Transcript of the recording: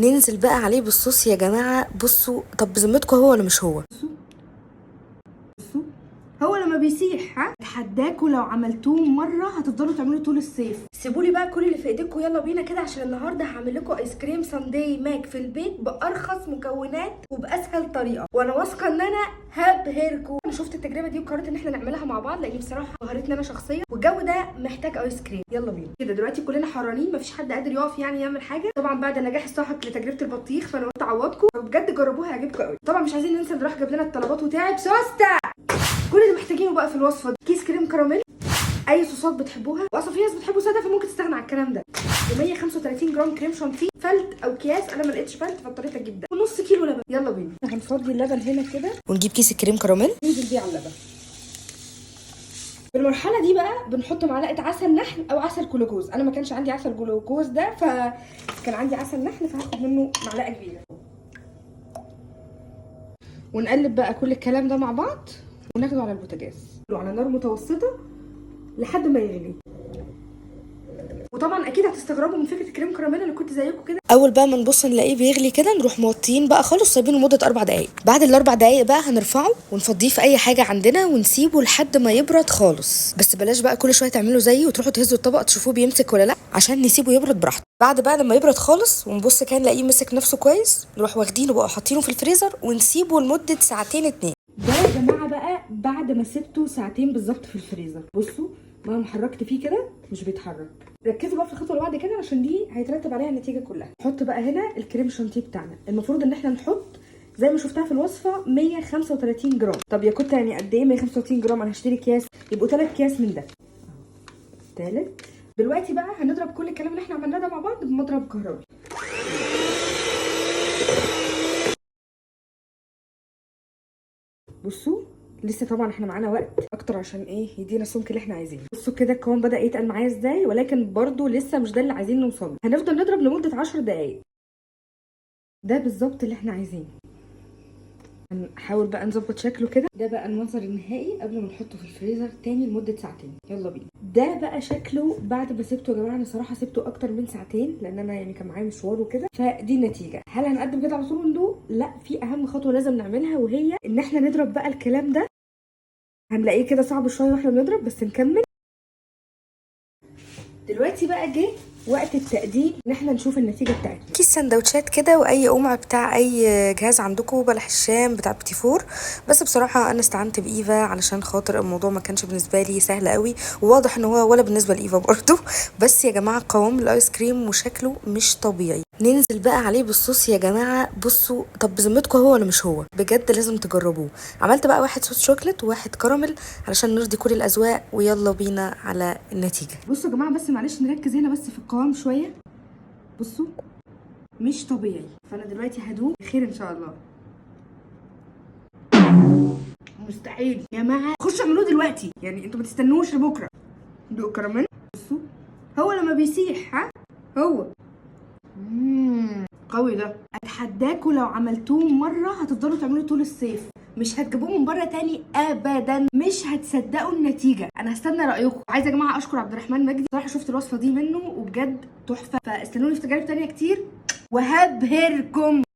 ننزل بقى عليه بالصوص يا جماعه. بصوا، طب بذمتكم هو ولا مش هو؟ بصوا هو لما بيسيح، اتحداكوا لو عملتوه مره هتفضلوا تعملوا طول الصيف. سيبوا لي بقى كل اللي في ايديكم، يلا بينا كده، عشان النهارده هعمل لكم ايس كريم ساندي ماك في البيت بارخص مكونات وباسهل طريقه، وانا واثقه ان انا هبهركم. انا شفت التجربه دي وقررت ان احنا نعملها مع بعض، لان بصراحه بهرتني انا شخصيا، والجو ده محتاج ايس كريم. يلا بينا كده، دلوقتي كلنا حرانين، مفيش حد قادر يقف يعني يعمل حاجه. طبعا بعد النجاح الساحق لتجربه البطيخ، فانا قلت اعوضكم، فبجد جربوها هيعجبكم قوي. طبعا مش عايزين ننسى نروح جاب لنا الطلبات وتعب سوسته. كل اللي محتاجينه بقى في الوصفه دي كيس كريم كراميل، اي صوصات بتحبوها، واصلا في ناس بتحبوا ساده فممكن تستغنى عن الكلام ده، و135 جرام كريم شانتيه فلت او اكياس، انا ما لقيتش فلت فاضطريت اجيب ده، ونص كيلو لبن. يلا بينا، هنفضي اللبن هنا كده ونجيب كيس الكريم كراميل ننزل بيه على اللبن. في المرحله دي بقى بنحط معلقه عسل نحل او عسل جلوكوز، انا ما كانش عندي عسل جلوكوز ده، فكان عندي عسل نحل فهاخد منه معلقه كبيره. ونقلب بقى كل الكلام ده مع بعض وناخده على البوتاجاز على نار متوسطه لحد ما يغلي. وطبعا اكيد هتستغربوا من فكره الكريم كراميل اللي كنت زيكم كده. اول بقى ما نبص نلاقيه بيغلي كده نروح موطيين بقى خالص، سايبينه لمده 4 دقائق. بعد ال4 دقائق بقى هنرفعه ونفضيه في اي حاجه عندنا ونسيبه لحد ما يبرد خالص. بس بلاش بقى كل شويه تعملوا زيي وتروحوا تهزوا الطبق تشوفوه بيمسك ولا لا، عشان نسيبه يبرد براحته. بعد بقى لما يبرد خالص ونبص كان نلاقيه مسك نفسه كويس، نروح واخدينه بقى حاطينه في الفريزر ونسيبه لمده ساعتين 2. ده يا جماعه بقى بعد ما سبته ساعتين بالظبط في الفريزر، بصوا مهما حركت فيه كده مش بيتحرك. ركزوا بقى في الخطوه اللي بعد كده عشان دي هيترتب عليها النتيجه كلها. نحط بقى هنا الكريم شانتيه بتاعنا، المفروض ان احنا نحط زي ما شفتها في الوصفه 135 جرام. طب يا كنت يعني قد ايه 135 جرام؟ انا هشتري اكياس، يبقوا 3 اكياس من ده. تالت. دلوقتي بقى هنضرب كل الكلام اللي احنا عملناه ده مع بعض بمضرب كهربي. بصوا لسه طبعا احنا معانا وقت اكتر عشان ايه يدينا السمك اللي احنا عايزينه. بصوا كده القوام بدا يتقل معايا ازاي، ولكن برضو لسه مش ده اللي عايزين نوصله. هنفضل نضرب لمده 10 دقايق، ده بالظبط اللي احنا عايزينه. هنحاول بقى نظبط شكله كده. ده بقى المنظر النهائي قبل ما نحطه في الفريزر تاني لمده ساعتين. يلا بينا. ده بقى شكله بعد ما سبته يا جماعه. انا صراحه سبته اكتر من ساعتين لان انا يعني كان معايا مشوار وكده، فدي النتيجه. هل هنقدم كده على طول وندوق؟ لا، في اهم خطوه لازم نعملها، وهي ان احنا نضرب بقى الكلام ده. هنلاقيه كده صعب شويه واحنا بنضرب بس نكمل. دلوقتي بقى جه وقت التقديم ان احنا نشوف النتيجه بتاعتنا. كيس سندوتشات كده واي قمع بتاع اي جهاز عندكم، بلح الشام بتاع بتي فور. بس بصراحه انا استعنت بايفا علشان خاطر الموضوع ما كانش بالنسبه لي سهل قوي، وواضح ان هو ولا بالنسبه لايفا برضه. بس يا جماعه قوام الايس كريم وشكله مش طبيعي. ننزل بقى عليه بالصوص يا جماعه. بصوا، طب بذمتكم هو ولا مش هو؟ بجد لازم تجربوه. عملت بقى واحد صوص شوكليت وواحد كراميل علشان نرضي كل الاذواق، ويلا بينا على النتيجه. بصوا يا جماعه، بس معلش نركز هنا بس في القوام شويه. بصوا مش طبيعي، فانا دلوقتي هدوق خير ان شاء الله. مستحيل يا جماعه، خشوا اعملوه دلوقتي، يعني انتوا ما تستنوش لبكره. دوقوا كراميل. بصوا هو لما بيسيح، هو قوي ده. اتحداكوا لو عملتوه مره هتفضلوا تعملوا طول الصيف، مش هتجيبوه من بره تاني ابدا، مش هتصدقوا النتيجه. انا هستنى رايكم. عايزه يا جماعه اشكر عبد الرحمن مجدي، صراحه شفت الوصفه دي منه وبجد تحفه، فاستنوني في تجارب تانيه كتير وهبهركم.